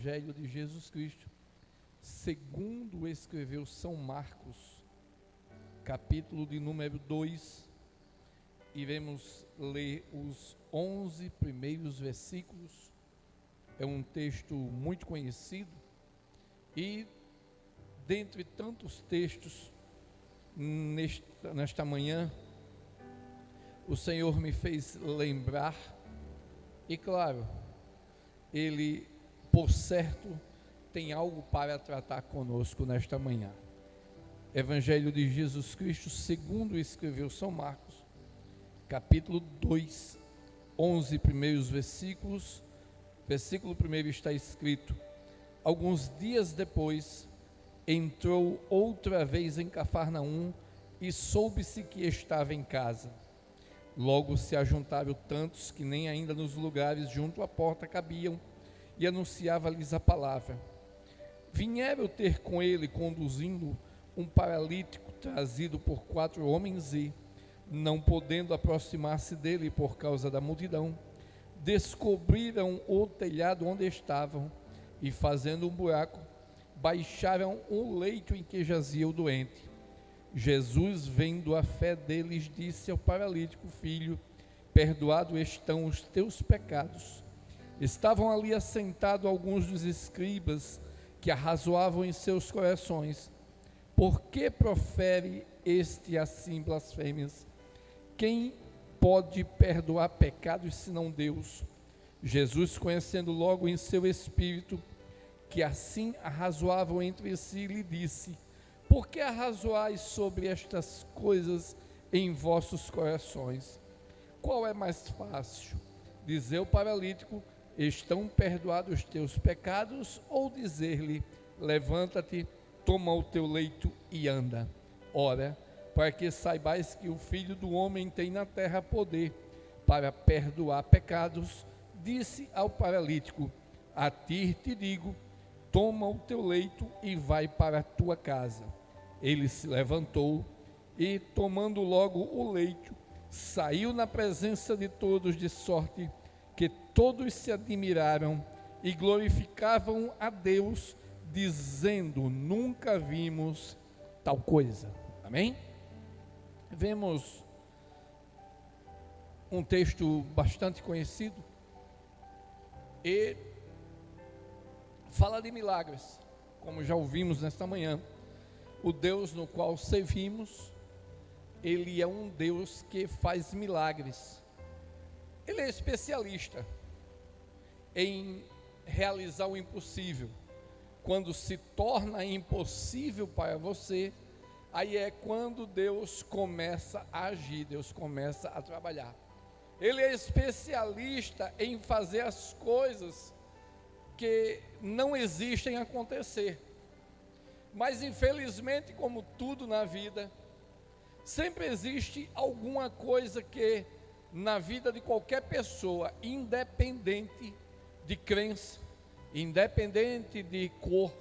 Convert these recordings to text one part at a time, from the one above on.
Evangelho de Jesus Cristo, segundo escreveu São Marcos, capítulo de número 2, iremos ler os 11 primeiros versículos. É um texto muito conhecido e, dentre tantos textos, nesta manhã, o Senhor me fez lembrar, e claro, Ele, por certo, tem algo para tratar conosco nesta manhã. Evangelho de Jesus Cristo, segundo escreveu São Marcos, capítulo 2, 11 primeiros versículos. Versículo 1 está escrito: alguns dias depois, entrou outra vez em Cafarnaum e soube-se que estava em casa. Logo se ajuntaram tantos que nem ainda nos lugares junto à porta cabiam, e anunciava-lhes a palavra. Vieram ter com ele, conduzindo um paralítico trazido por 4 homens e, não podendo aproximar-se dele por causa da multidão, descobriram o telhado onde estavam e, fazendo um buraco, baixaram o leito em que jazia o doente. Jesus, vendo a fé deles, disse ao paralítico: filho, perdoados estão os teus pecados. Estavam ali assentados alguns dos escribas que arrazoavam em seus corações: por que profere este assim blasfêmias? Quem pode perdoar pecados senão Deus? Jesus, conhecendo logo em seu espírito que assim arrazoavam entre si, lhe disse: por que arrazoais sobre estas coisas em vossos corações? Qual é mais fácil, dizer ao paralítico: estão perdoados os teus pecados, ou dizer-lhe: levanta-te, toma o teu leito e anda? Ora, para que saibais que o Filho do Homem tem na terra poder para perdoar pecados, disse ao paralítico: a ti te digo, toma o teu leito e vai para a tua casa. Ele se levantou e, tomando logo o leito, saiu na presença de todos, de sorte que todos se admiraram e glorificavam a Deus, dizendo: nunca vimos tal coisa. Amém? Vemos um texto bastante conhecido e fala de milagres, como já ouvimos nesta manhã. O Deus no qual servimos, Ele é um Deus que faz milagres. Ele é especialista em realizar o impossível. Quando se torna impossível para você, aí é quando Deus começa a agir, Deus começa a trabalhar. Ele é especialista em fazer as coisas que não existem acontecer. Mas infelizmente, como tudo na vida, sempre existe alguma coisa que na vida de qualquer pessoa, independente de crença, independente de cor,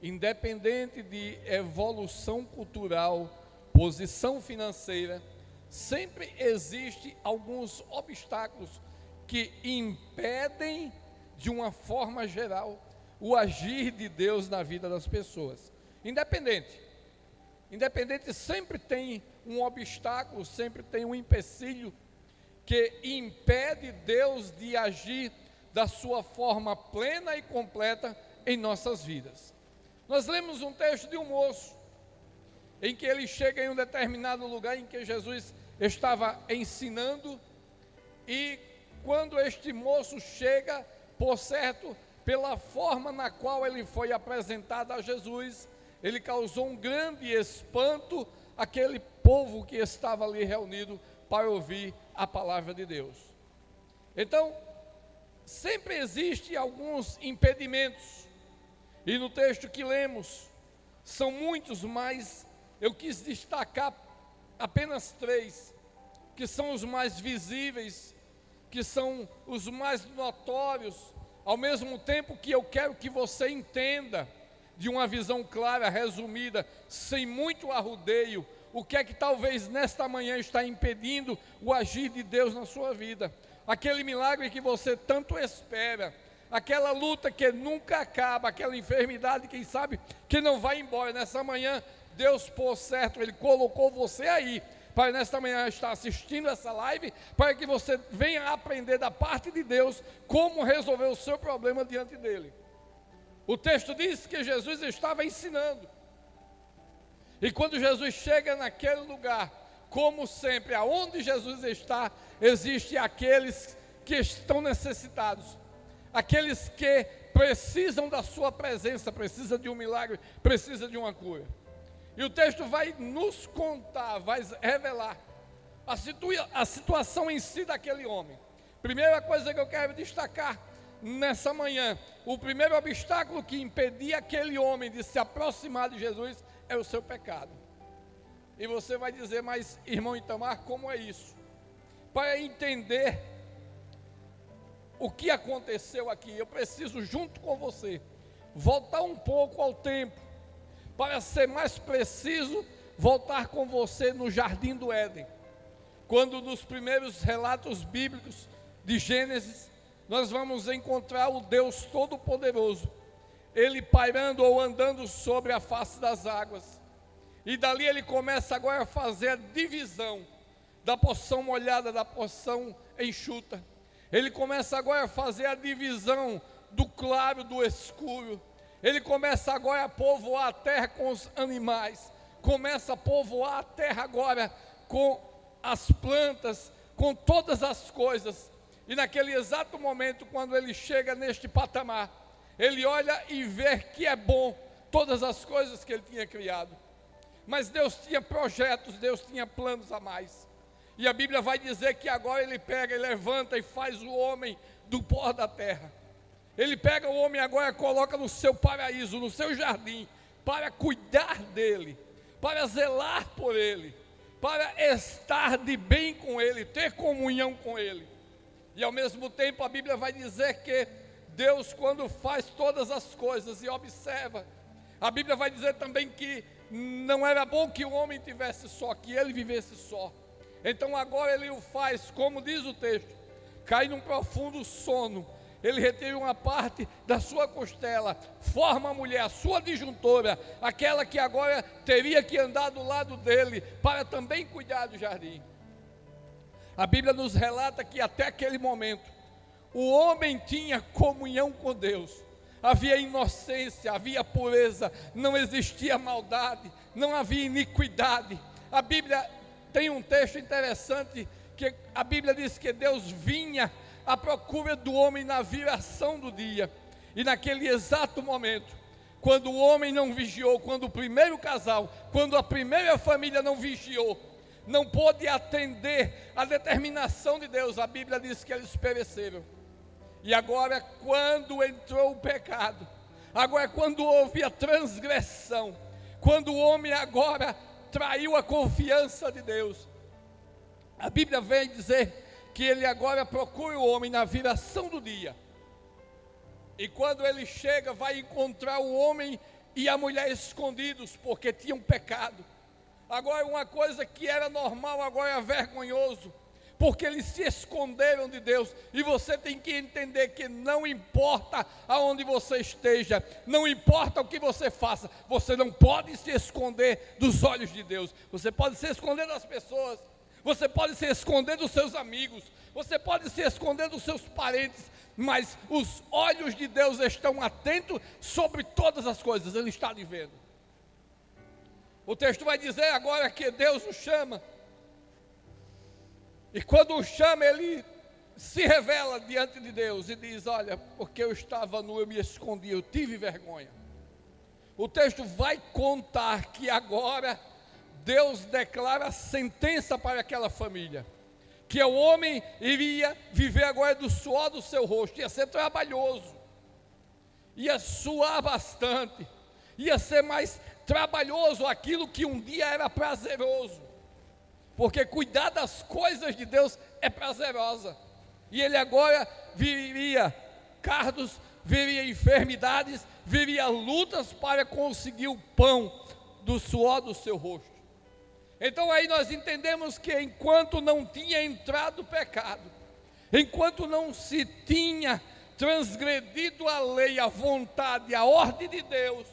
independente de evolução cultural, posição financeira, sempre existe alguns obstáculos que impedem, de uma forma geral, o agir de Deus na vida das pessoas. Independente sempre tem um obstáculo, sempre tem um empecilho que impede Deus de agir da sua forma plena e completa em nossas vidas. Nós lemos um texto de um moço, em que ele chega em um determinado lugar em que Jesus estava ensinando, e quando este moço chega, por certo, pela forma na qual ele foi apresentado a Jesus, ele causou um grande espanto àquele povo que estava ali reunido para ouvir a palavra de Deus. Então, sempre existem alguns impedimentos, e no texto que lemos, são muitos, mas eu quis destacar apenas 3, que são os mais visíveis, que são os mais notórios, ao mesmo tempo que eu quero que você entenda, de uma visão clara, resumida, sem muito arrudeio, o que é que talvez nesta manhã está impedindo o agir de Deus na sua vida. Aquele milagre que você tanto espera, aquela luta que nunca acaba, aquela enfermidade, quem sabe, que não vai embora. Nessa manhã, Deus, por certo, Ele colocou você aí, para nesta manhã estar assistindo essa live, para que você venha aprender da parte de Deus, como resolver o seu problema diante dEle. O texto diz que Jesus estava ensinando, e quando Jesus chega naquele lugar, como sempre, aonde Jesus está, existem aqueles que estão necessitados, aqueles que precisam da sua presença, precisam de um milagre, precisam de uma cura. E o texto vai nos contar, vai revelar a situação em si daquele homem. Primeira coisa que eu quero destacar nessa manhã, o primeiro obstáculo que impedia aquele homem de se aproximar de Jesus é o seu pecado. E você vai dizer, mas irmão Itamar, como é isso? Para entender o que aconteceu aqui, eu preciso, junto com você, voltar um pouco ao tempo, para ser mais preciso, voltar com você no Jardim do Éden, quando nos primeiros relatos bíblicos de Gênesis, nós vamos encontrar o Deus Todo-Poderoso, Ele pairando ou andando sobre a face das águas, e dali Ele começa agora a fazer a divisão da porção molhada, da porção enxuta. Ele começa agora a fazer a divisão do claro do escuro. Ele começa agora a povoar a terra com os animais, começa a povoar a terra agora com as plantas, com todas as coisas. E naquele exato momento, quando ele chega neste patamar, ele olha e vê que é bom todas as coisas que ele tinha criado. Mas Deus tinha projetos, Deus tinha planos a mais. E a Bíblia vai dizer que agora ele pega e levanta e faz o homem do pó da terra. Ele pega o homem agora e coloca no seu paraíso, no seu jardim, para cuidar dele, para zelar por ele, para estar de bem com ele, ter comunhão com ele. E ao mesmo tempo a Bíblia vai dizer que Deus, quando faz todas as coisas e observa, a Bíblia vai dizer também que não era bom que o homem tivesse só, que ele vivesse só. Então agora ele o faz, como diz o texto, cai num profundo sono. Ele retira uma parte da sua costela, forma a mulher, a sua disjuntora, aquela que agora teria que andar do lado dele, para também cuidar do jardim. A Bíblia nos relata que até aquele momento, o homem tinha comunhão com Deus, havia inocência, havia pureza, não existia maldade, não havia iniquidade. A Bíblia tem um texto interessante, que a Bíblia diz que Deus vinha à procura do homem na viração do dia, e naquele exato momento, quando o homem não vigiou, quando o primeiro casal, quando a primeira família não vigiou, não pôde atender a determinação de Deus, a Bíblia diz que eles pereceram. E agora, quando entrou o pecado, agora quando houve a transgressão, quando o homem agora traiu a confiança de Deus, a Bíblia vem dizer que ele agora procura o homem na viração do dia, e quando ele chega, vai encontrar o homem e a mulher escondidos, porque tinham pecado. Agora uma coisa que era normal, agora é vergonhoso, porque eles se esconderam de Deus. E você tem que entender que não importa aonde você esteja, não importa o que você faça, você não pode se esconder dos olhos de Deus. Você pode se esconder das pessoas, você pode se esconder dos seus amigos, você pode se esconder dos seus parentes, mas os olhos de Deus estão atentos sobre todas as coisas, Ele está lhe vendo. O texto vai dizer agora que Deus o chama, e quando o chama, ele se revela diante de Deus e diz: olha, porque eu estava nu, eu me escondi, eu tive vergonha. O texto vai contar que agora Deus declara sentença para aquela família, que o homem iria viver agora do suor do seu rosto, ia ser trabalhoso, ia suar bastante, ia ser mais trabalhoso aquilo que um dia era prazeroso, porque cuidar das coisas de Deus é prazerosa, e ele agora viria cardos, viria enfermidades, viria lutas para conseguir o pão do suor do seu rosto. Então aí nós entendemos que enquanto não tinha entrado o pecado, enquanto não se tinha transgredido a lei, a vontade, a ordem de Deus,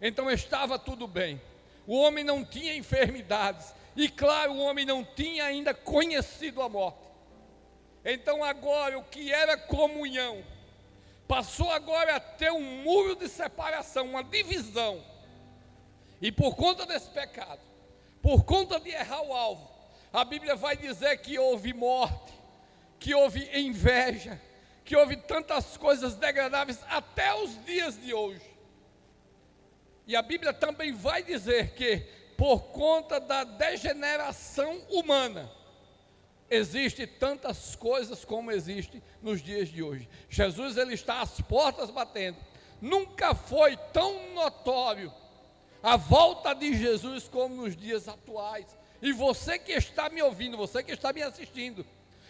então estava tudo bem. O homem não tinha enfermidades, e claro, o homem não tinha ainda conhecido a morte. Então agora o que era comunhão, passou agora a ter um muro de separação, uma divisão. E por conta desse pecado, por conta de errar o alvo, a Bíblia vai dizer que houve morte, que houve inveja, que houve tantas coisas degradáveis até os dias de hoje. E a Bíblia também vai dizer que por conta da degeneração humana, existe tantas coisas como existe nos dias de hoje. Jesus, ele está às portas batendo. Nunca foi tão notório a volta de Jesus como nos dias atuais. E você que está me ouvindo, você que está me assistindo,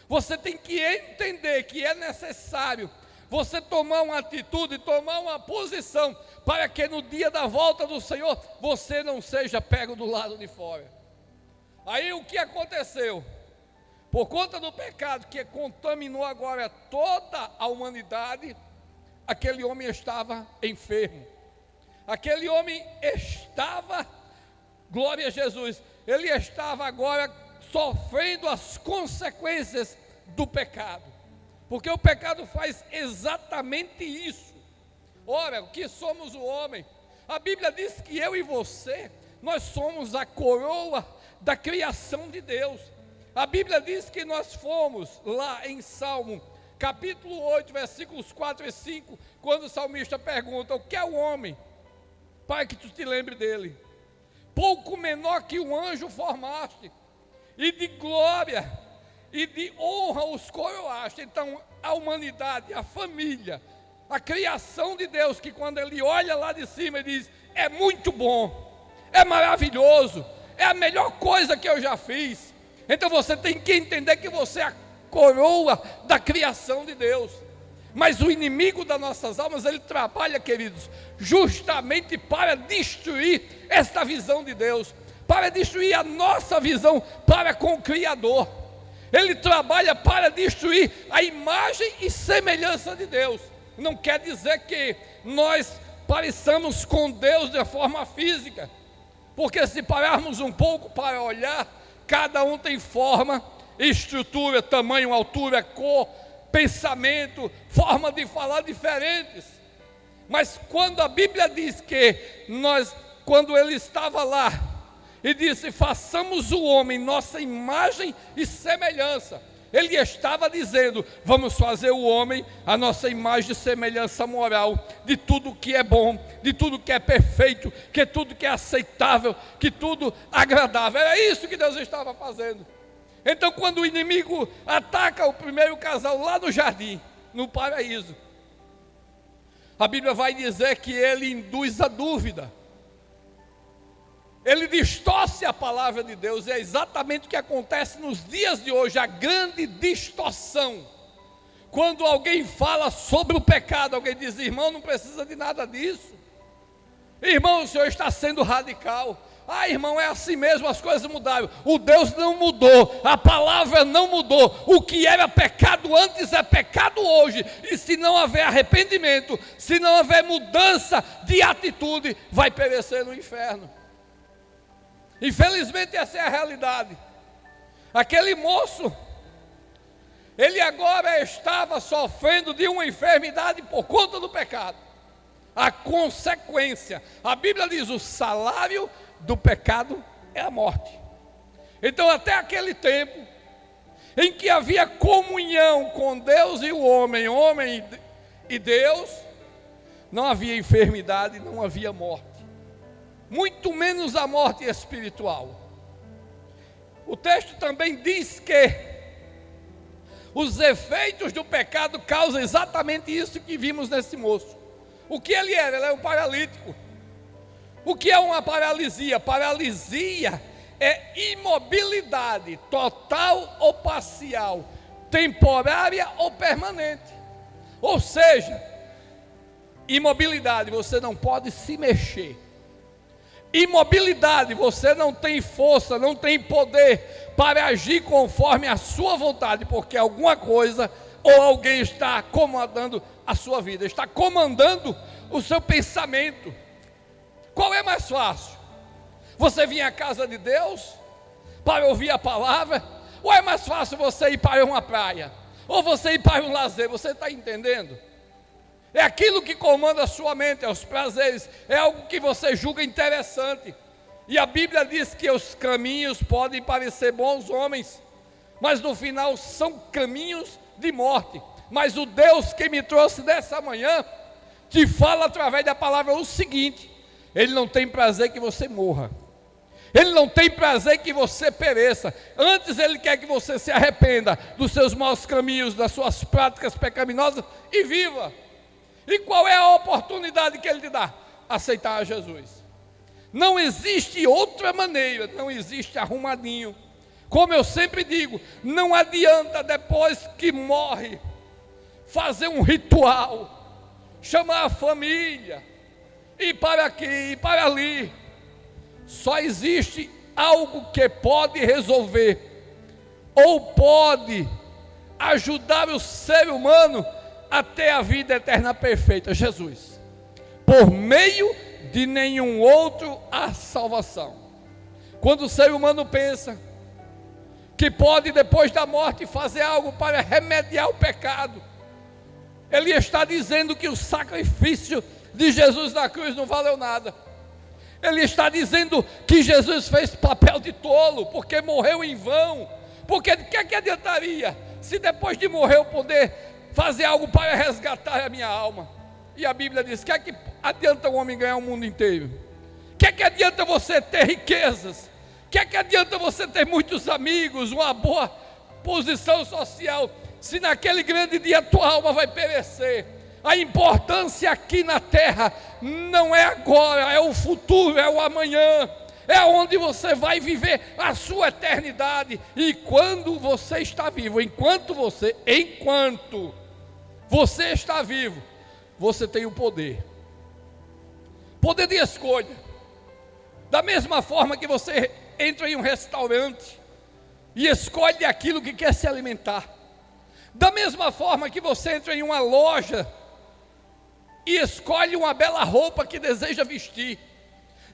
você tem que entender que é necessário você tomar uma atitude, tomar uma posição, para que no dia da volta do Senhor, você não seja pego do lado de fora. Aí o que aconteceu? Por conta do pecado que contaminou agora toda a humanidade, aquele homem estava enfermo. Aquele homem estava, glória a Jesus, ele estava agora sofrendo as consequências do pecado. Porque o pecado faz exatamente isso. Ora, o que somos o homem? A Bíblia diz que eu e você, nós somos a coroa da criação de Deus. A Bíblia diz que nós fomos lá em Salmo, capítulo 8, versículos 4 e 5, quando o salmista pergunta: o que é o homem, para que tu te lembre dele? Pouco menor que um anjo formaste, e de glória e de honra os coroaste. Então a humanidade, a família, a criação de Deus, que quando ele olha lá de cima e diz: é muito bom, é maravilhoso, é a melhor coisa que eu já fiz. Então você tem que entender que você é a coroa da criação de Deus. Mas o inimigo das nossas almas, ele trabalha, queridos, justamente para destruir esta visão de Deus, para destruir a nossa visão para com o Criador. Ele trabalha para destruir a imagem e semelhança de Deus. Não quer dizer que nós pareçamos com Deus de forma física, porque se pararmos um pouco para olhar, cada um tem forma, estrutura, tamanho, altura, cor, pensamento, forma de falar diferentes. Mas quando a Bíblia diz que quando ele estava lá e disse: façamos o homem nossa imagem e semelhança, ele estava dizendo: vamos fazer o homem a nossa imagem e semelhança moral, de tudo que é bom, de tudo que é perfeito, que tudo que é aceitável, que tudo agradável. Era isso que Deus estava fazendo. Então quando o inimigo ataca o primeiro casal lá no jardim, no paraíso, a Bíblia vai dizer que ele induz a dúvida, ele distorce a palavra de Deus. É exatamente o que acontece nos dias de hoje, a grande distorção. Quando alguém fala sobre o pecado, alguém diz: irmão, não precisa de nada disso, irmão, o senhor está sendo radical. Ah, irmão, é assim mesmo, as coisas mudaram. O Deus não mudou, a palavra não mudou. O que era pecado antes é pecado hoje. E se não houver arrependimento, se não houver mudança de atitude, vai perecer no inferno. Infelizmente essa é a realidade. Aquele moço, ele agora estava sofrendo de uma enfermidade por conta do pecado. A consequência, a Bíblia diz: o salário do pecado é a morte. Então até aquele tempo em que havia comunhão com Deus e o homem e Deus, não havia enfermidade, não havia morte, muito menos a morte espiritual. O texto também diz que os efeitos do pecado causam exatamente isso que vimos nesse moço. O que ele era? Ele era um paralítico. O que é uma paralisia? Paralisia é imobilidade total ou parcial, temporária ou permanente. Ou seja, imobilidade, você não pode se mexer. Imobilidade, você não tem força, não tem poder para agir conforme a sua vontade, porque alguma coisa ou alguém está comandando a sua vida, está comandando o seu pensamento? Qual é mais fácil? Você vir à casa de Deus para ouvir a palavra, ou é mais fácil você ir para uma praia, ou você ir para um lazer? Você está entendendo? É aquilo que comanda a sua mente, é os prazeres, é algo que você julga interessante. E a Bíblia diz que os caminhos podem parecer bons homens, mas no final são caminhos de morte. Mas o Deus que me trouxe dessa manhã te fala através da palavra o seguinte: Ele não tem prazer que você morra, Ele não tem prazer que você pereça. Antes Ele quer que você se arrependa dos seus maus caminhos, das suas práticas pecaminosas e viva. E qual é a oportunidade que Ele te dá? Aceitar a Jesus. Não existe outra maneira, não existe arrumadinho. Como eu sempre digo, não adianta depois que morre fazer um ritual, chamar a família, ir para aqui, ir para ali. Só existe algo que pode resolver, ou pode ajudar o ser humano a ter a vida eterna perfeita: Jesus. Por meio de nenhum outro há salvação. Quando o ser humano pensa que pode depois da morte fazer algo para remediar o pecado, ele está dizendo que o sacrifício de Jesus na cruz não valeu nada. Ele está dizendo que Jesus fez papel de tolo, porque morreu em vão. Porque o que adiantaria se depois de morrer eu poder fazer algo para resgatar a minha alma? E a Bíblia diz: que é que adianta o homem ganhar o mundo inteiro? Que é que adianta você ter riquezas? Que é que adianta você ter muitos amigos, uma boa posição social, se naquele grande dia a tua alma vai perecer? A importância aqui na terra não é agora, é o futuro, é o amanhã, é onde você vai viver a sua eternidade. E quando você está vivo, enquanto você está vivo, você tem o poder de escolha. Da mesma forma que você entra em um restaurante e escolhe aquilo que quer se alimentar, da mesma forma que você entra em uma loja e escolhe uma bela roupa que deseja vestir,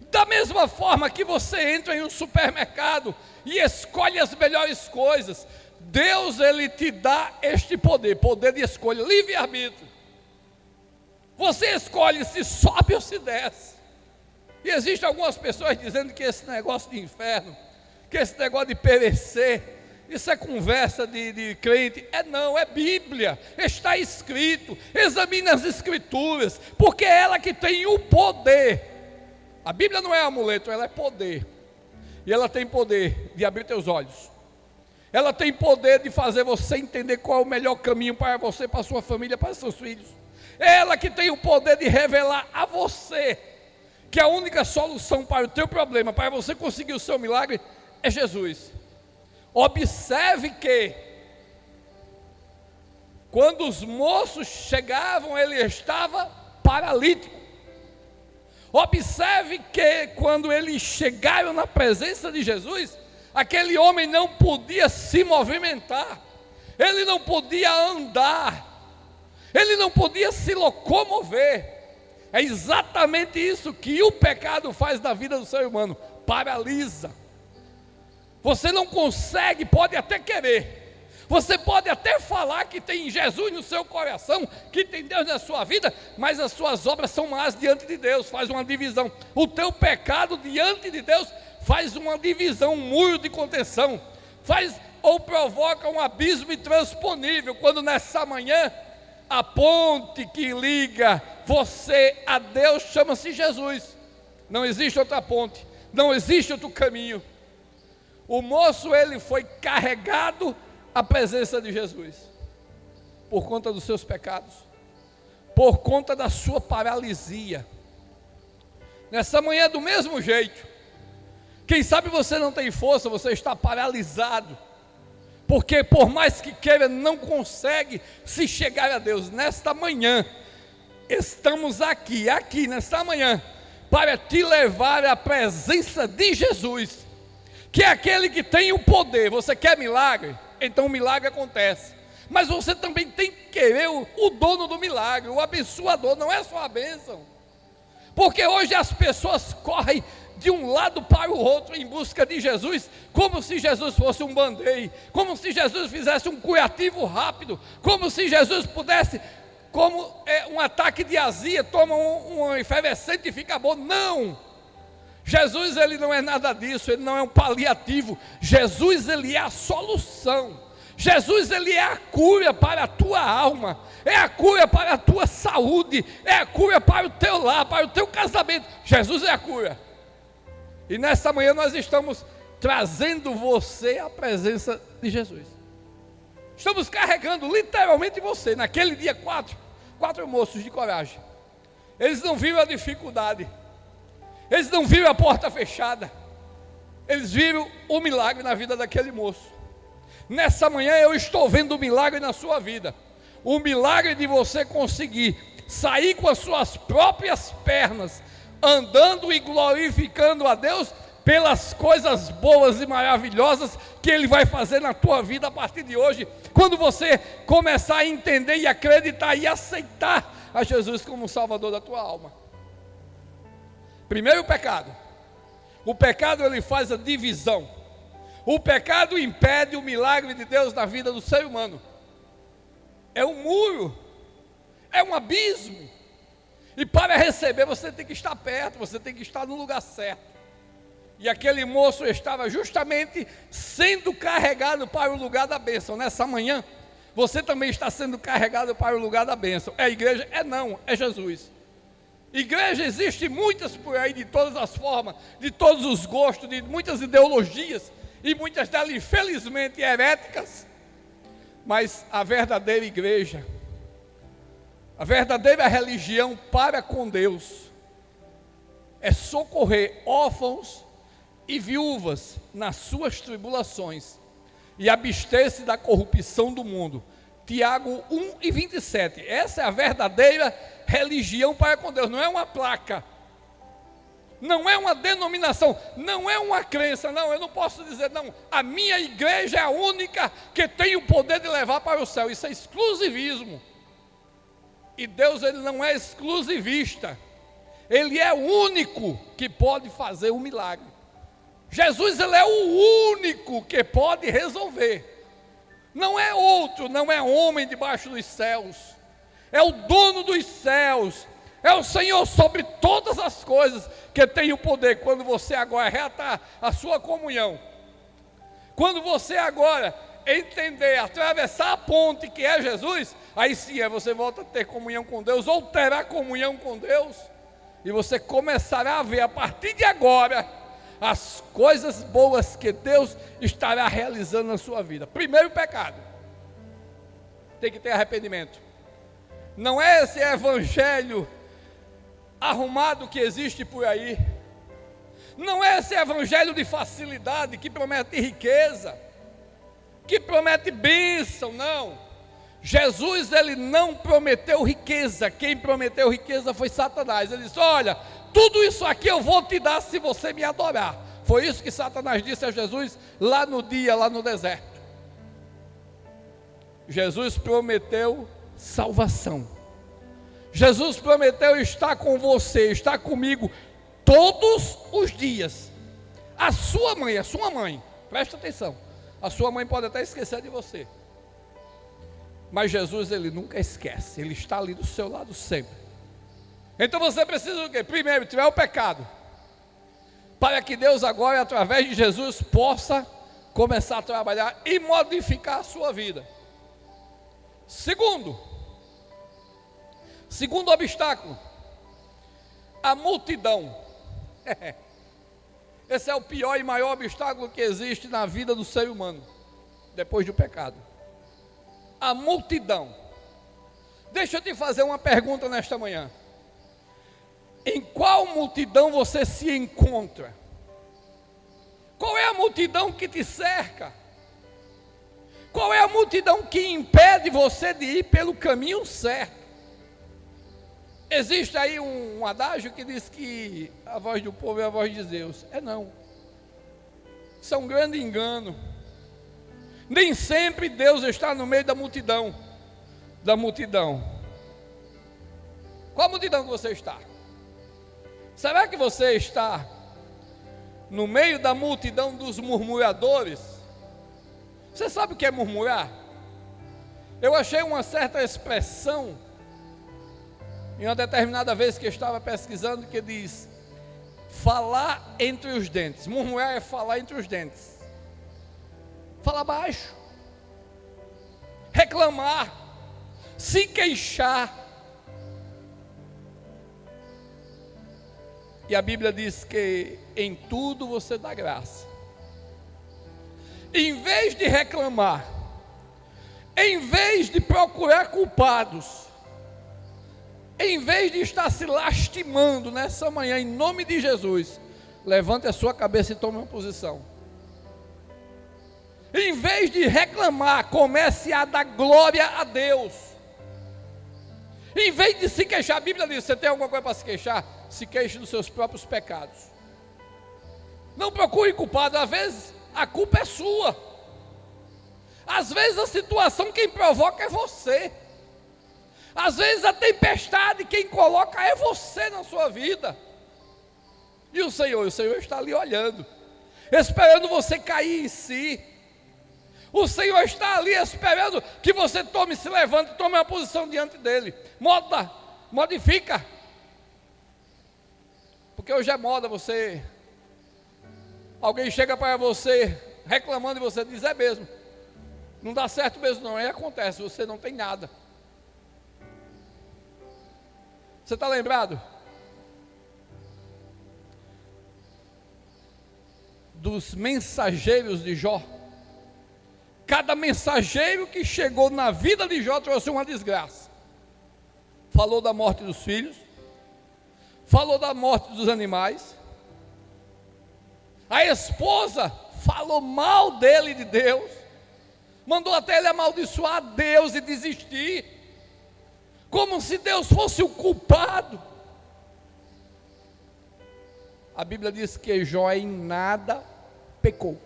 da mesma forma que você entra em um supermercado e escolhe as melhores coisas, Deus, Ele te dá este poder de escolha, livre-arbítrio. Você escolhe se sobe ou se desce. E existem algumas pessoas dizendo que esse negócio de inferno, que esse negócio de perecer, isso é conversa de crente. Não, é Bíblia, está escrito. Examine as escrituras, porque é ela que tem o poder. A Bíblia não é amuleto, ela é poder. E ela tem poder de abrir teus olhos. Ela tem poder de fazer você entender qual é o melhor caminho para você, para a sua família, para os seus filhos. É ela que tem o poder de revelar a você que a única solução para o teu problema, para você conseguir o seu milagre, é Jesus. Observe que quando os moços chegavam, ele estava paralítico. Observe que quando eles chegaram na presença de Jesus, aquele homem não podia se movimentar, ele não podia andar, ele não podia se locomover. É exatamente isso que o pecado faz na vida do ser humano: paralisa. Você não consegue, pode até querer, você pode até falar que tem Jesus no seu coração, que tem Deus na sua vida, mas as suas obras são más diante de Deus. Faz uma divisão. O teu pecado diante de Deus faz uma divisão, um muro de contenção, faz ou provoca um abismo intransponível. Quando nessa manhã a ponte que liga você a Deus chama-se Jesus. Não existe outra ponte, não existe outro caminho. O moço, ele foi carregado à presença de Jesus por conta dos seus pecados, por conta da sua paralisia. Nessa manhã, do mesmo jeito, quem sabe você não tem força, você está paralisado, porque por mais que queira, não consegue se chegar a Deus. Nesta manhã, estamos aqui nesta manhã, para te levar à presença de Jesus, que é aquele que tem o poder. Você quer milagre? Então o milagre acontece. mas você também tem que querer o dono do milagre, o abençoador, não é só a bênção. Porque hoje as pessoas correm de um lado para o outro em busca de Jesus, como se Jesus fosse um band-aid, como se Jesus fizesse um curativo rápido, como se Jesus pudesse, como um ataque de azia, toma um efervescente e fica bom. Não! Jesus, ele não é nada disso, ele não é um paliativo. Jesus, ele é a solução. Jesus, ele é a cura para a tua alma, é a cura para a tua saúde, é a cura para o teu lar, para o teu casamento. Jesus é a cura. E nesta manhã nós estamos trazendo você à presença de Jesus. Estamos carregando literalmente você. Naquele dia, quatro moços de coragem. Eles não viram a dificuldade, eles não viram a porta fechada, eles viram o milagre na vida daquele moço. Nessa manhã eu estou vendo o milagre na sua vida, o milagre de você conseguir sair com as suas próprias pernas, andando e glorificando a Deus pelas coisas boas e maravilhosas que Ele vai fazer na tua vida a partir de hoje, quando você começar a entender e acreditar e aceitar a Jesus como Salvador da tua alma. Primeiro, o pecado ele faz a divisão. O pecado impede o milagre de Deus na vida do ser humano. É um muro, é um abismo. E para receber você tem que estar perto, você tem que estar no lugar certo. E aquele moço estava justamente sendo carregado para o lugar da bênção. Nessa manhã, você também está sendo carregado para o lugar da bênção. É a igreja? Não, é Jesus. Igreja existe muitas por aí, de todas as formas, de todos os gostos, de muitas ideologias, e muitas delas infelizmente heréticas. Mas a verdadeira igreja, a verdadeira religião para com Deus, é socorrer órfãos e viúvas nas suas tribulações, e abster-se da corrupção do mundo. Tiago 1:27, essa é a verdadeira religião para com Deus. Não é uma placa, não é uma denominação, não é uma crença. Não, eu não posso dizer, não, a minha igreja é a única que tem o poder de levar para o céu. Isso é exclusivismo. E Deus, ele não é exclusivista, Ele é o único que pode fazer o milagre. Jesus, ele é o único que pode resolver. Não é outro, não é homem debaixo dos céus, é o dono dos céus, é o Senhor sobre todas as coisas que tem o poder. Quando você agora reatar a sua comunhão, quando você agora entender, atravessar a ponte que é Jesus, aí sim você volta a ter comunhão com Deus, ou terá comunhão com Deus, e você começará a ver a partir de agora as coisas boas que Deus estará realizando na sua vida. Primeiro, pecado, tem que ter arrependimento. Não é esse evangelho arrumado que existe por aí, não é esse evangelho de facilidade que promete riqueza, que promete bênção. Não, Jesus, ele não prometeu riqueza. Quem prometeu riqueza foi Satanás. Ele disse, olha, tudo isso aqui eu vou te dar se você me adorar. Foi isso que Satanás disse a Jesus lá no deserto. Jesus prometeu salvação. Jesus prometeu estar com você, estar comigo todos os dias. A sua mãe, presta atenção, a sua mãe pode até esquecer de você, mas Jesus, ele nunca esquece, ele está ali do seu lado sempre. Então você precisa do quê? Primeiro, tirar o pecado, para que Deus agora, através de Jesus, possa começar a trabalhar e modificar a sua vida. Segundo obstáculo, a multidão. Esse é o pior e maior obstáculo que existe na vida do ser humano, depois do pecado. A multidão. Deixa eu te fazer uma pergunta nesta manhã. Em qual multidão você se encontra? Qual é a multidão que te cerca? Qual é a multidão que impede você de ir pelo caminho certo? Existe aí um adágio que diz que a voz do povo é a voz de Deus. Não. Isso é um grande engano. Nem sempre Deus está no meio da multidão. Qual multidão que você está? Será que você está no meio da multidão dos murmuradores? Você sabe o que é murmurar? Eu achei uma certa expressão em uma determinada vez que eu estava pesquisando, que diz: falar entre os dentes. Murmurar é falar entre os dentes, falar baixo, reclamar, se queixar. E a Bíblia diz que em tudo você dá graça. Em vez de reclamar, em vez de procurar culpados, em vez de estar se lastimando nessa manhã, em nome de Jesus, levante a sua cabeça e tome uma posição. Em vez de reclamar, comece a dar glória a Deus. Em vez de se queixar, a Bíblia diz: você tem alguma coisa para se queixar? Se queixe dos seus próprios pecados. Não procure culpado, às vezes a culpa é sua. Às vezes a situação quem provoca é você. Às vezes a tempestade quem coloca é você na sua vida. E o Senhor está ali olhando, esperando você cair em si. O Senhor está ali esperando que você se levante, tome uma posição diante dele. Modifica. Porque hoje é moda alguém chega para você reclamando e você diz: é mesmo, não dá certo mesmo não. Aí acontece, você não tem nada. Você está lembrado dos mensageiros de Jó? Cada mensageiro que chegou na vida de Jó trouxe uma desgraça. Falou da morte dos filhos, falou da morte dos animais. A esposa falou mal dele e de Deus, mandou até ele amaldiçoar Deus e desistir, como se Deus fosse o culpado. A Bíblia diz que Jó em nada pecou.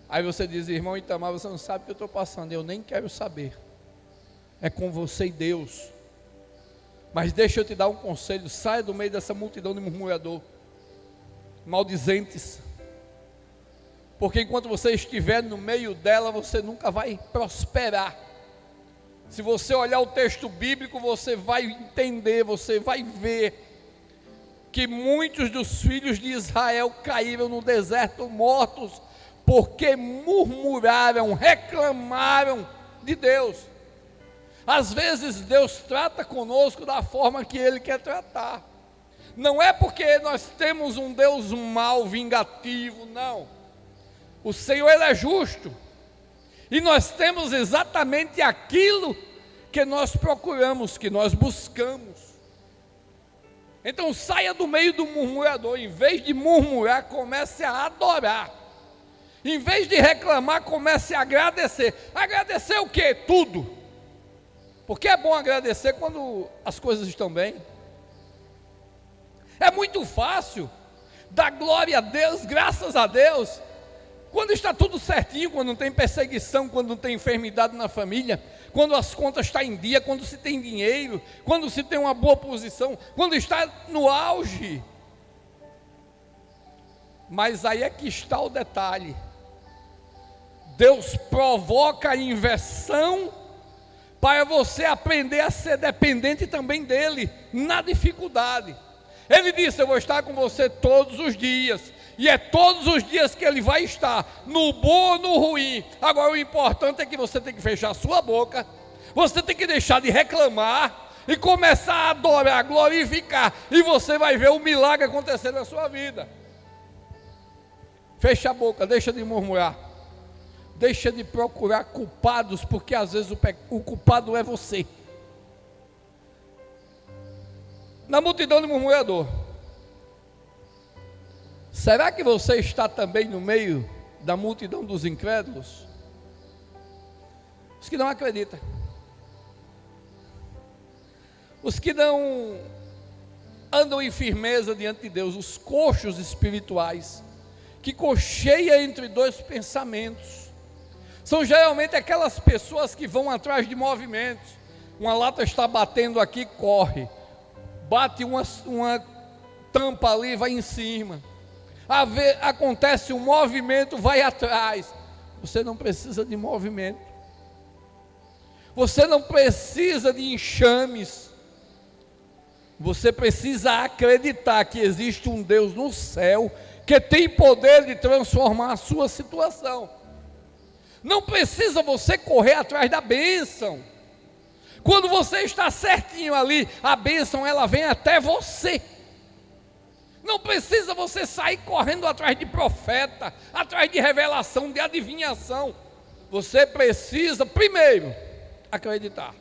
Aí você diz: irmão Itamar, você não sabe o que eu estou passando. Eu nem quero saber, é com você e Deus. Mas deixa eu te dar um conselho: saia do meio dessa multidão de murmurador, maldizentes, porque enquanto você estiver no meio dela, você nunca vai prosperar. Se você olhar o texto bíblico, você vai entender, você vai ver que muitos dos filhos de Israel caíram no deserto mortos, porque murmuraram, reclamaram de Deus. Às vezes Deus trata conosco da forma que Ele quer tratar. Não é porque nós temos um Deus mau, vingativo, não. O Senhor, Ele é justo. E nós temos exatamente aquilo que nós procuramos, que nós buscamos. Então saia do meio do murmurador. Em vez de murmurar, comece a adorar. Em vez de reclamar, comece a agradecer. Agradecer o quê? Tudo. Porque é bom agradecer quando as coisas estão bem. É muito fácil dar glória a Deus, graças a Deus, quando está tudo certinho, quando não tem perseguição, quando não tem enfermidade na família, quando as contas estão em dia, quando se tem dinheiro, quando se tem uma boa posição, quando está no auge. Mas aí é que está o detalhe: Deus provoca a inversão para você aprender a ser dependente também dEle, na dificuldade. Ele disse: eu vou estar com você todos os dias, e é todos os dias que Ele vai estar, no bom ou no ruim. Agora o importante é que você tem que fechar a sua boca, você tem que deixar de reclamar, e começar a adorar, glorificar, e você vai ver o milagre acontecer na sua vida. Fecha a boca, deixa de murmurar, deixa de procurar culpados, porque às vezes o culpado é você. Na multidão de murmurador, será que você está também no meio da multidão dos incrédulos? Os que não acreditam, os que não andam em firmeza diante de Deus, os coxos espirituais, que cocheia entre dois pensamentos. São geralmente aquelas pessoas que vão atrás de movimentos. Uma lata está batendo aqui, corre. Bate uma tampa ali, vai em cima. Acontece um movimento, vai atrás. Você não precisa de movimento. Você não precisa de enxames. Você precisa acreditar que existe um Deus no céu que tem poder de transformar a sua situação. Não precisa você correr atrás da bênção. Quando você está certinho ali, a bênção ela vem até você. Não precisa você sair correndo atrás de profeta, atrás de revelação, de adivinhação. Você precisa primeiro acreditar.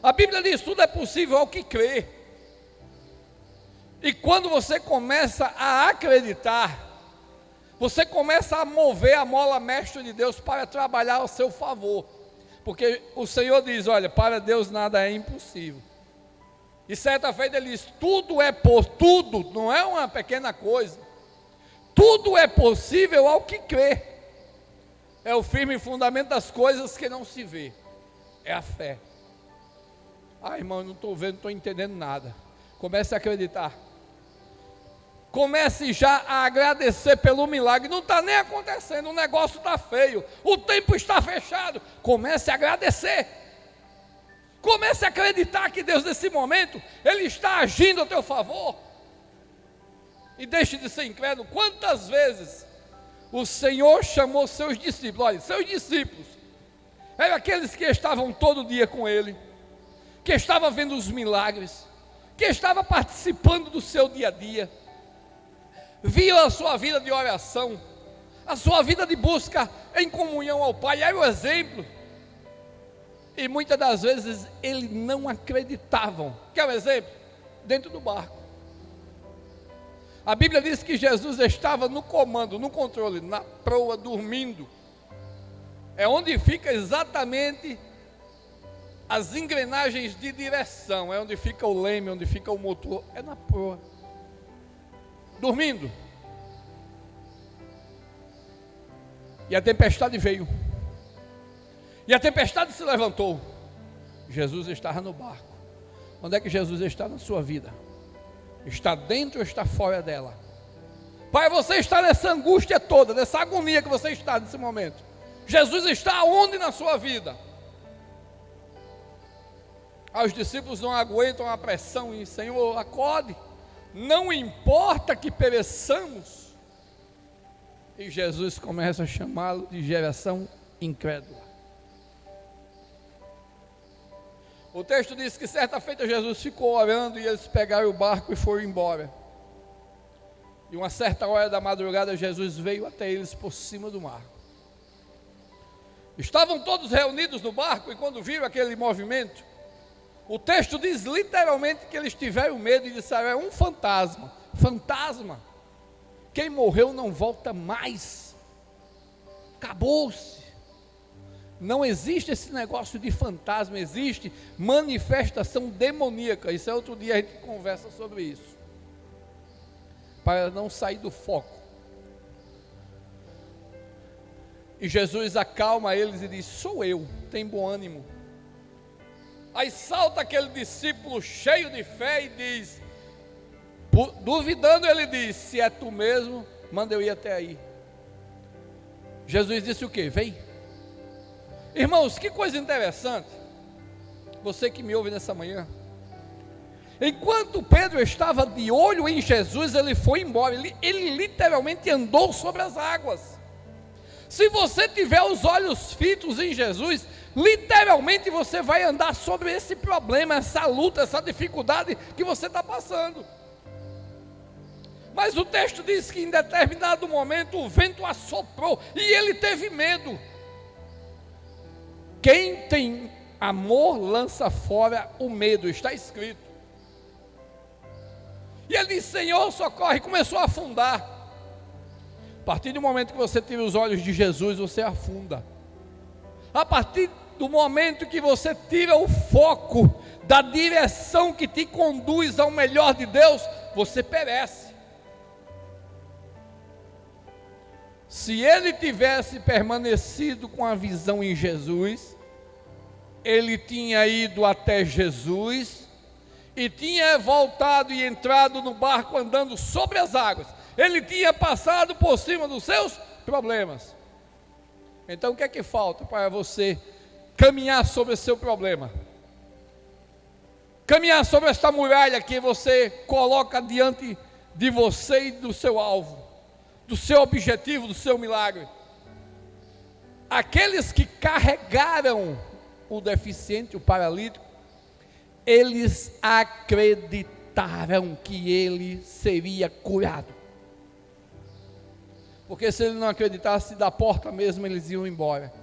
A Bíblia diz: tudo é possível ao que crê. E quando você começa a acreditar, você começa a mover a mola mestra de Deus para trabalhar ao seu favor. Porque o Senhor diz: olha, para Deus nada é impossível. E certa feita ele diz: tudo, não é uma pequena coisa. Tudo é possível ao que crê. É o firme fundamento das coisas que não se vê. É a fé. Irmão, eu não estou vendo, não estou entendendo nada. Comece a acreditar. Comece já a agradecer pelo milagre. Não está nem acontecendo, o negócio está feio, o tempo está fechado. Comece a agradecer. Comece a acreditar que Deus nesse momento Ele está agindo a teu favor. E deixe de ser incrédulo. Quantas vezes o Senhor chamou seus discípulos? Olha, seus discípulos eram aqueles que estavam todo dia com Ele, que estavam vendo os milagres, que estavam participando do seu dia a dia, viam a sua vida de oração, a sua vida de busca em comunhão ao Pai, era o exemplo. E muitas das vezes eles não acreditavam. Quer um exemplo? Dentro do barco. A Bíblia diz que Jesus estava no comando, no controle, na proa, dormindo. É onde fica exatamente as engrenagens de direção, é onde fica o leme, onde fica o motor, é na proa. Dormindo. E a tempestade veio. E a tempestade se levantou. Jesus estava no barco. Onde é que Jesus está na sua vida? Está dentro ou está fora dela? Pai, você está nessa angústia toda, nessa agonia que você está nesse momento. Jesus está onde na sua vida? Os discípulos não aguentam a pressão e Senhor, acorde. Não importa que pereçamos. E Jesus começa a chamá-lo de geração incrédula. O texto diz que certa feita Jesus ficou orando e eles pegaram o barco e foram embora. E uma certa hora da madrugada Jesus veio até eles por cima do mar. Estavam todos reunidos no barco e quando viram aquele movimento, o texto diz literalmente que eles tiveram medo e disseram: é um fantasma. Fantasma. Quem morreu não volta mais. Acabou-se. Não existe esse negócio de fantasma, existe manifestação demoníaca. Isso é outro dia, a gente conversa sobre isso. Para não sair do foco. E Jesus acalma eles e diz: sou eu, tem bom ânimo. Aí salta aquele discípulo cheio de fé e diz, duvidando, ele diz: se é tu mesmo, manda eu ir até aí. Jesus disse o quê? Vem. Irmãos, que coisa interessante. Você que me ouve nessa manhã. Enquanto Pedro estava de olho em Jesus, ele foi embora. Ele literalmente andou sobre as águas. Se você tiver os olhos fitos em Jesus, literalmente você vai andar sobre esse problema, essa luta, essa dificuldade que você está passando. Mas o texto diz que em determinado momento o vento assoprou e ele teve medo. Quem tem amor lança fora o medo, está escrito. E ele disse: Senhor, socorre, começou a afundar. A partir do momento que você tira os olhos de Jesus, você afunda. A partir do momento que você tira o foco da direção que te conduz ao melhor de Deus, você perece. Se ele tivesse permanecido com a visão em Jesus, ele tinha ido até Jesus e tinha voltado e entrado no barco andando sobre as águas. Ele tinha passado por cima dos seus problemas. Então o que é que falta para você caminhar sobre o seu problema? Caminhar sobre esta muralha que você coloca diante de você e do seu alvo, do seu objetivo, do seu milagre. Aqueles que carregaram o deficiente, o paralítico, eles acreditaram que ele seria curado. Porque se ele não acreditasse, da porta mesmo eles iam embora.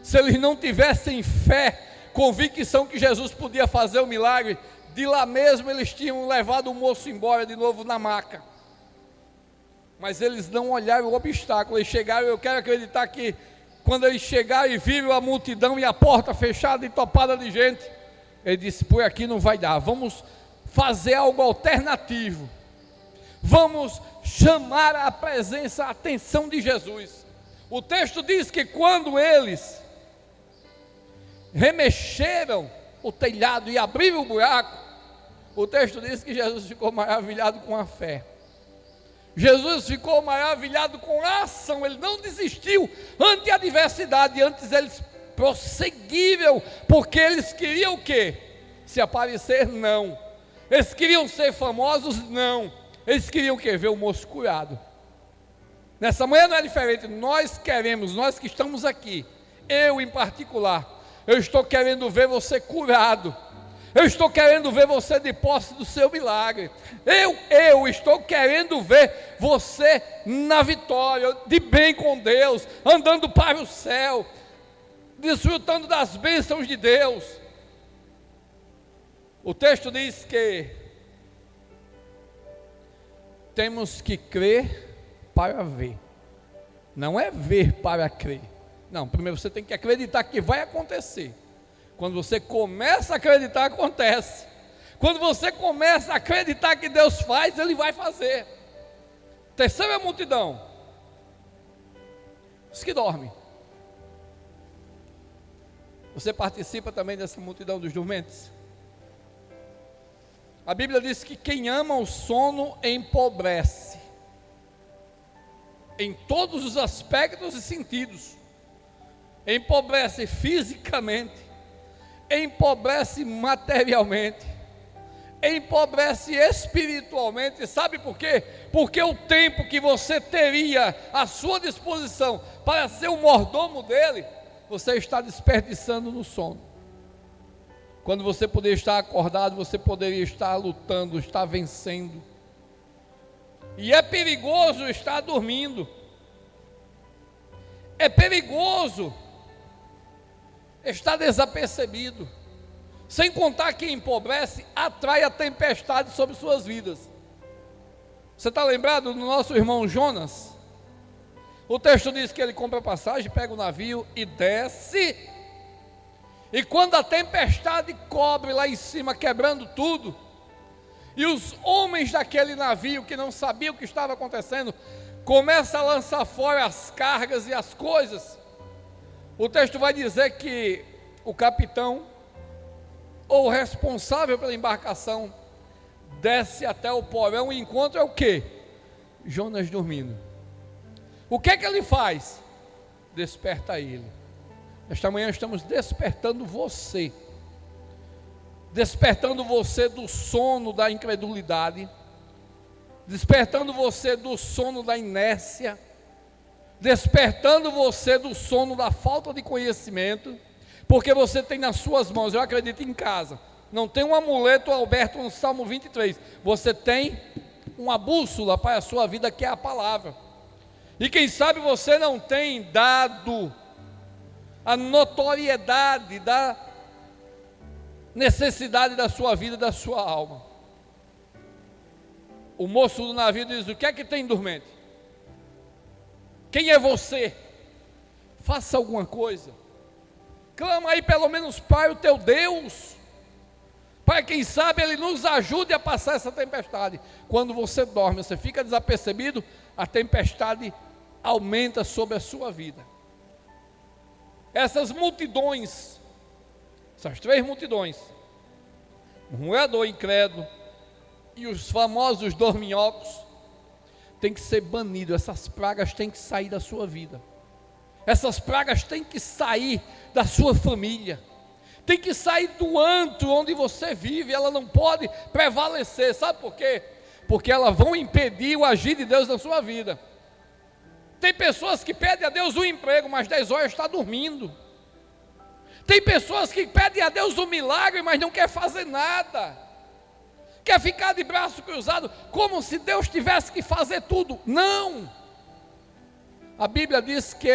Se eles não tivessem fé, convicção que Jesus podia fazer o milagre, de lá mesmo eles tinham levado o moço embora de novo na maca. Mas eles não olharam o obstáculo, eles chegaram, eu quero acreditar que quando eles chegaram e viram a multidão e a porta fechada e topada de gente, ele disse, por aqui não vai dar, vamos fazer algo alternativo, vamos chamar a presença, a atenção de Jesus. O texto diz que quando eles remexeram o telhado e abriram o buraco, o texto diz que Jesus ficou maravilhado com a fé. Jesus ficou maravilhado com a ação, ele não desistiu ante a adversidade, antes eles prosseguiram, porque eles queriam o quê? Se aparecer? Não. Eles queriam ser famosos? Não. Eles queriam o quê? Ver o moço curado. Nessa manhã não é diferente, nós queremos, nós que estamos aqui, eu em particular, eu estou querendo ver você curado. Eu estou querendo ver você de posse do seu milagre. Eu estou querendo ver você na vitória, de bem com Deus, andando para o céu, desfrutando das bênçãos de Deus. O texto diz que temos que crer para ver. Não é ver para crer. Não, primeiro você tem que acreditar que vai acontecer. Quando você começa a acreditar, acontece. Quando você começa a acreditar que Deus faz, Ele vai fazer. Terceira multidão, os que dormem. Você participa também dessa multidão dos dormentes? A Bíblia diz que quem ama o sono empobrece, em todos os aspectos e sentidos. Empobrece fisicamente, empobrece materialmente, empobrece espiritualmente. Sabe por quê? Porque o tempo que você teria à sua disposição para ser o mordomo dele, você está desperdiçando no sono. Quando você poderia estar acordado, você poderia estar lutando, estar vencendo. E é perigoso estar dormindo. É perigoso está desapercebido, sem contar que empobrece, atrai a tempestade sobre suas vidas. Você está lembrado do nosso irmão Jonas? O texto diz que ele compra passagem, pega o navio e desce, e quando a tempestade cobre lá em cima, quebrando tudo, e os homens daquele navio que não sabiam o que estava acontecendo, começam a lançar fora as cargas e as coisas. O texto vai dizer que o capitão, ou o responsável pela embarcação, desce até o porão e encontra o quê? Jonas dormindo. O que é que ele faz? Desperta ele. Esta manhã estamos despertando você. Despertando você do sono da incredulidade. Despertando você do sono da inércia. Despertando você do sono da falta de conhecimento, porque você tem nas suas mãos, eu acredito em casa, não tem um amuleto aberto no Salmo 23, você tem uma bússola para a sua vida, que é a palavra. E quem sabe você não tem dado a notoriedade da necessidade da sua vida, da sua alma. O moço do navio diz: o que é que tem dormente? Quem é você? Faça alguma coisa. Clama aí pelo menos para o teu Deus, para quem sabe Ele nos ajude a passar essa tempestade. Quando você dorme, você fica desapercebido, a tempestade aumenta sobre a sua vida. Essas multidões, essas 3 multidões, o morador incrédulo e os famosos dorminhocos, tem que ser banido. Essas pragas têm que sair da sua vida. Essas pragas têm que sair da sua família. Tem que sair do antro onde você vive. Ela não pode prevalecer. Sabe por quê? Porque elas vão impedir o agir de Deus na sua vida. Tem pessoas que pedem a Deus um emprego, mas 10 horas está dormindo. Tem pessoas que pedem a Deus um milagre, mas não quer fazer nada. Quer ficar de braço cruzado, como se Deus tivesse que fazer tudo. Não! A Bíblia diz que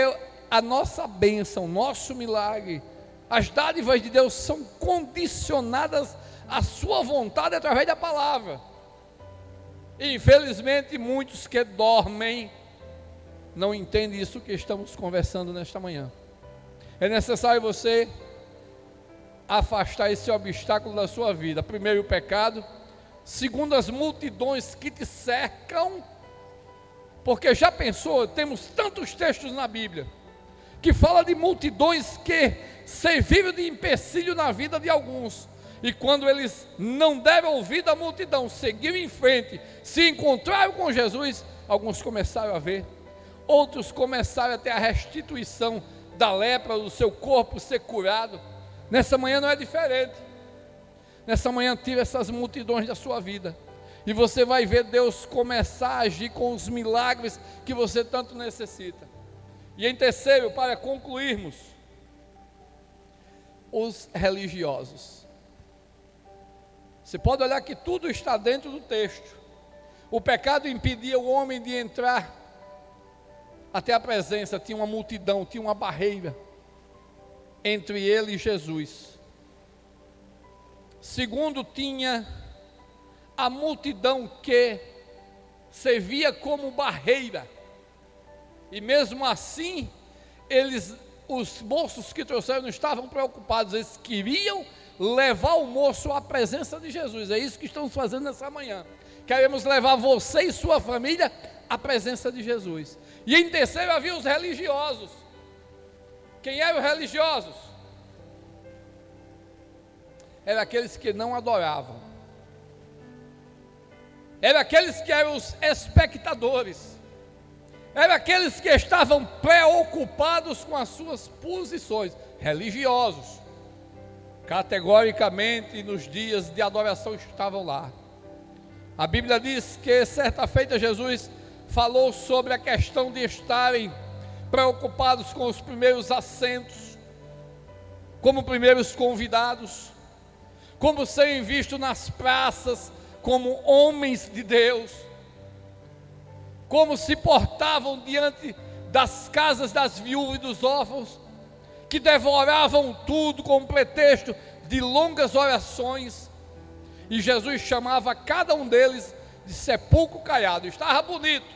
a nossa bênção, nosso milagre, as dádivas de Deus são condicionadas à sua vontade através da palavra. E, infelizmente, muitos que dormem não entendem isso que estamos conversando nesta manhã. É necessário você afastar esse obstáculo da sua vida. Primeiro, o pecado. Segundo, as multidões que te cercam. Porque já pensou, temos tantos textos na Bíblia que fala de multidões que serviram de empecilho na vida de alguns. E quando eles não deram ouvido à multidão, seguiram em frente, se encontraram com Jesus, alguns começaram a ver, outros começaram a ter a restituição da lepra, do seu corpo ser curado. Nessa manhã não é diferente. Nessa manhã tira essas multidões da sua vida, e você vai ver Deus começar a agir com os milagres que você tanto necessita. E em terceiro, para concluirmos, os religiosos. Você pode olhar que tudo está dentro do texto. O pecado impedia o homem de entrar até a presença, tinha uma multidão, tinha uma barreira entre ele e Jesus. Segundo, tinha a multidão que servia como barreira, e mesmo assim, os moços que trouxeram não estavam preocupados, eles queriam levar o moço à presença de Jesus. É isso que estamos fazendo nessa manhã. Queremos levar você e sua família à presença de Jesus. E em terceiro havia os religiosos. Quem eram os religiosos? Eram aqueles que não adoravam. Eram aqueles que eram os espectadores. Eram aqueles que estavam preocupados com as suas posições. Religiosos. Categoricamente, nos dias de adoração estavam lá. A Bíblia diz que certa feita Jesus falou sobre a questão de estarem preocupados com os primeiros assentos, como primeiros convidados, como serem vistos nas praças como homens de Deus, como se portavam diante das casas das viúvas e dos órfãos, que devoravam tudo com pretexto de longas orações. E Jesus chamava cada um deles de sepulcro caiado. Estava bonito,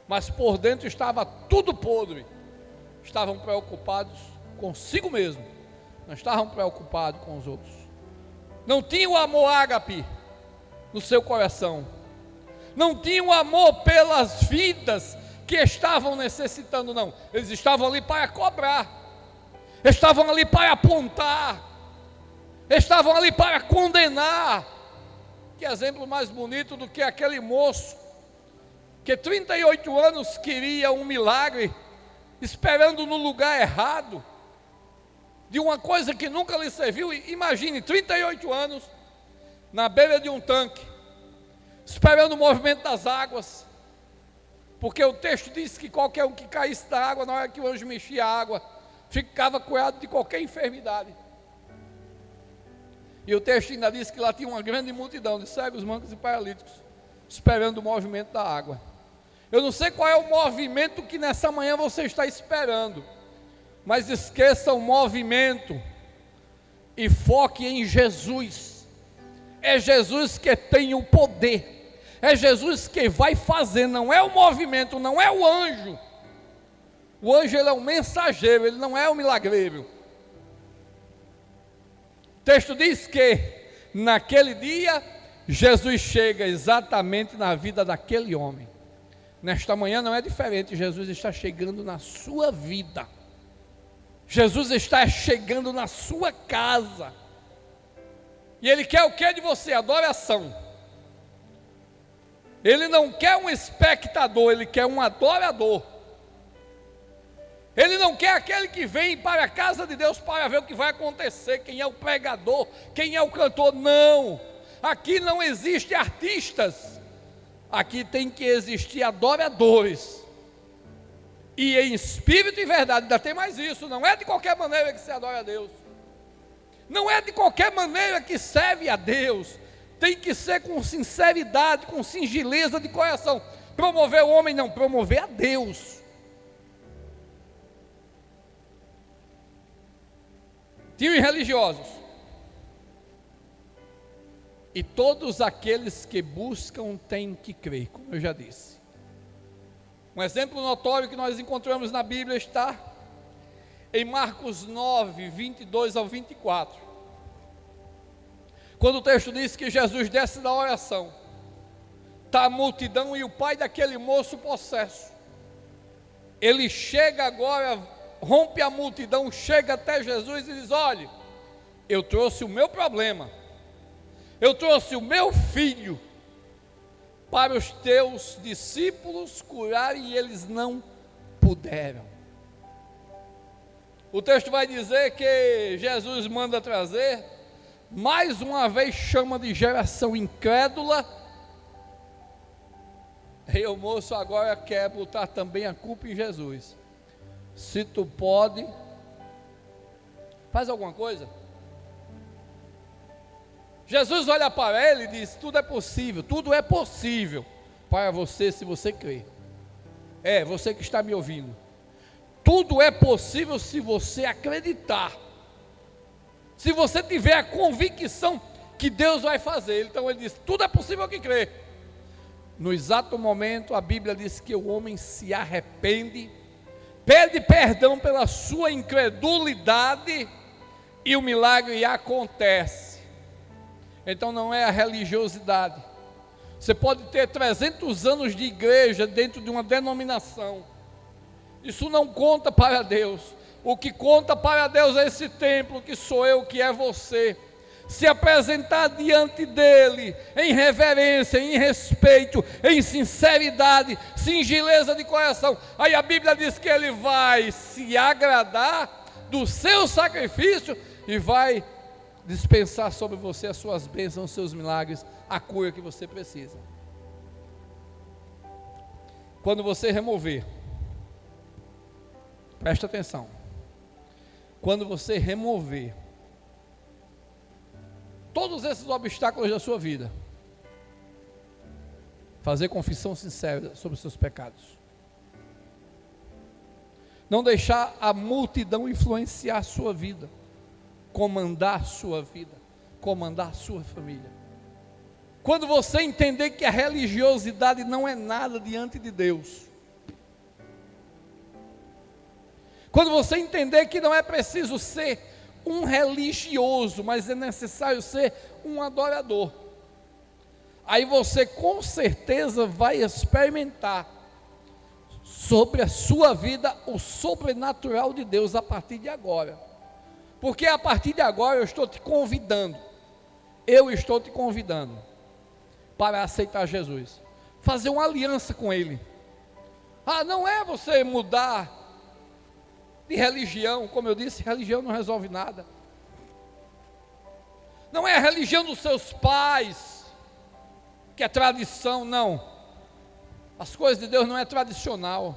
mas por dentro estava tudo podre. Estavam preocupados consigo mesmo, não estavam preocupados com os outros. Não tinham o amor ágape no seu coração, não tinham amor pelas vidas que estavam necessitando, não. Eles estavam ali para cobrar, estavam ali para apontar, estavam ali para condenar. Que exemplo mais bonito do que aquele moço que 38 anos queria um milagre, esperando no lugar errado, de uma coisa que nunca lhe serviu. Imagine, 38 anos, na beira de um tanque, esperando o movimento das águas, porque o texto diz que qualquer um que caísse da água, na hora que o anjo mexia a água, ficava curado de qualquer enfermidade. E o texto ainda diz que lá tinha uma grande multidão de cegos, mancos e paralíticos, esperando o movimento da água. Eu não sei qual é o movimento que nessa manhã você está esperando, mas esqueça o movimento e foque em Jesus. É Jesus que tem o poder, é Jesus que vai fazer, não é o movimento, não é o anjo. O anjo, ele é um mensageiro, ele não é um milagreiro. O texto diz que naquele dia Jesus chega exatamente na vida daquele homem, Nesta manhã não é diferente, Jesus está chegando na sua vida, Jesus está chegando na sua casa, e Ele quer o que de você? Adoração. Ele não quer um espectador, Ele quer um adorador. Ele não quer aquele que vem para a casa de Deus para ver o que vai acontecer, quem é o pregador, quem é o cantor. Não, aqui não existe artistas, aqui tem que existir adoradores, e em espírito e verdade. Ainda tem mais isso, não é de qualquer maneira que se adora a Deus, não é de qualquer maneira que serve a Deus, tem que ser com sinceridade, com singeleza de coração. Promover o homem não, promover a Deus. Tinham os religiosos, e todos aqueles que buscam têm que crer, como eu já disse. Um exemplo notório que nós encontramos na Bíblia está em Marcos 9, 22 ao 24, quando o texto diz que Jesus desce da oração, está a multidão e o pai daquele moço possesso, ele chega agora, rompe a multidão, chega até Jesus e diz: olha, eu trouxe o meu problema, eu trouxe o meu filho para os teus discípulos curarem, e eles não puderam. O texto vai dizer que Jesus manda trazer, mais uma vez chama de geração incrédula, e o moço agora quer botar também a culpa em Jesus. Se tu pode, faz alguma coisa. Jesus olha para ele e diz: tudo é possível para você se você crer. Você que está me ouvindo, tudo é possível se você acreditar, se você tiver a convicção que Deus vai fazer. Então ele diz: tudo é possível que crê. No exato momento a Bíblia diz que o homem se arrepende, pede perdão pela sua incredulidade, e o milagre acontece. Então não é a religiosidade. Você pode ter 300 anos de igreja dentro de uma denominação, isso não conta para Deus. O que conta para Deus é esse templo que sou eu, que é você, se apresentar diante dele em reverência, em respeito, em sinceridade, singeleza de coração. Aí a Bíblia diz que ele vai se agradar do seu sacrifício e vai dispensar sobre você as suas bênçãos, os seus milagres, a cura que você precisa. Quando você remover, presta atenção, quando você remover todos esses obstáculos da sua vida, fazer confissão sincera sobre os seus pecados, não deixar a multidão influenciar a sua vida, comandar a sua vida, comandar a sua família. Quando você entender que a religiosidade não é nada diante de Deus, quando você entender que não é preciso ser um religioso, mas é necessário ser um adorador, aí você com certeza vai experimentar sobre a sua vida o sobrenatural de Deus a partir de agora. Porque a partir de agora eu estou te convidando para aceitar Jesus, fazer uma aliança com Ele. Não é você mudar de religião, como eu disse, religião não resolve nada. Não é a religião dos seus pais, que é tradição, não. As coisas de Deus não é tradicional,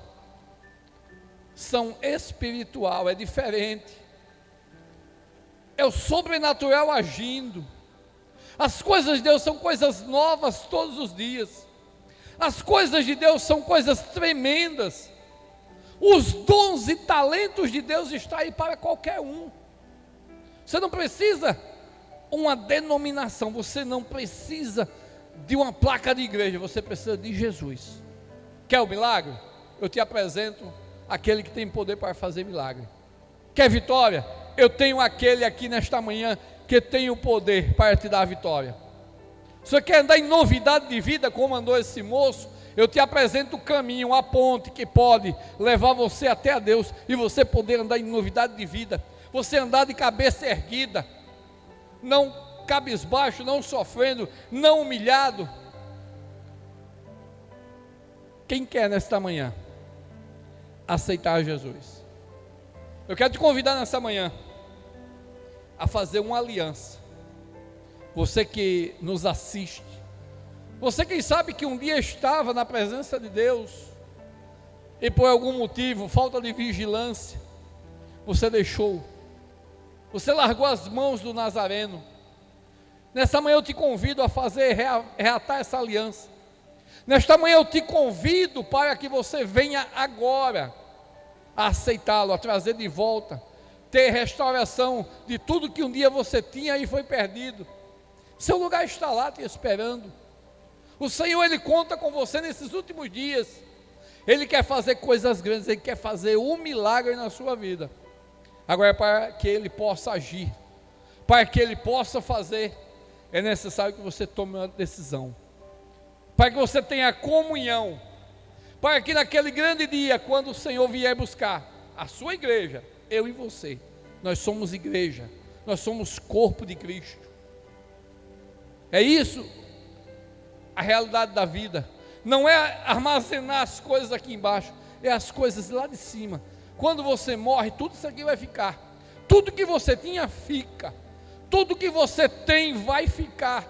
são espiritual, é diferente. É o sobrenatural agindo. As coisas de Deus são coisas novas todos os dias. As coisas de Deus são coisas tremendas. Os dons e talentos de Deus estão aí para qualquer um. Você não precisa uma denominação, você não precisa de uma placa de igreja, você precisa de Jesus. Quer o milagre? Eu te apresento aquele que tem poder para fazer milagre. Quer vitória? Eu tenho aquele aqui nesta manhã que tem o poder para te dar a vitória. Você quer andar em novidade de vida, como andou esse moço? Eu te apresento o caminho, a ponte que pode levar você até a Deus e você poder andar em novidade de vida. Você andar de cabeça erguida, não cabisbaixo, não sofrendo, não humilhado. Quem quer nesta manhã aceitar Jesus? Eu quero te convidar nessa manhã a fazer uma aliança. Você que nos assiste, você quem sabe que um dia estava na presença de Deus e por algum motivo, falta de vigilância, você deixou, você largou as mãos do Nazareno. Nesta manhã eu te convido a fazer, reatar essa aliança. Nesta manhã eu te convido para que você venha agora a aceitá-lo, a trazer de volta, ter restauração de tudo que um dia você tinha e foi perdido. Seu lugar está lá te esperando. O Senhor, Ele conta com você nesses últimos dias. Ele quer fazer coisas grandes, Ele quer fazer um milagre na sua vida. Agora, para que Ele possa agir, para que Ele possa fazer, é necessário que você tome uma decisão, para que você tenha comunhão, para que naquele grande dia, quando o Senhor vier buscar a sua igreja, eu e você, nós somos igreja, nós somos corpo de Cristo. É isso a realidade da vida. Não é armazenar as coisas aqui embaixo, é as coisas lá de cima. Quando você morre, tudo isso aqui vai ficar. Tudo que você tinha fica. Tudo que você tem vai ficar.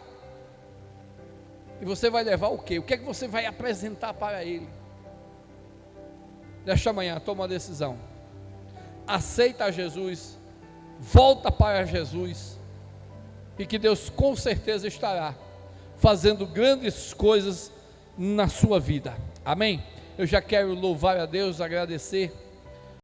E você vai levar o quê? O que é que você vai apresentar para Ele? Nesta manhã, toma uma decisão. Aceita Jesus, volta para Jesus, e que Deus com certeza estará fazendo grandes coisas na sua vida. Amém? Eu já quero louvar a Deus, agradecer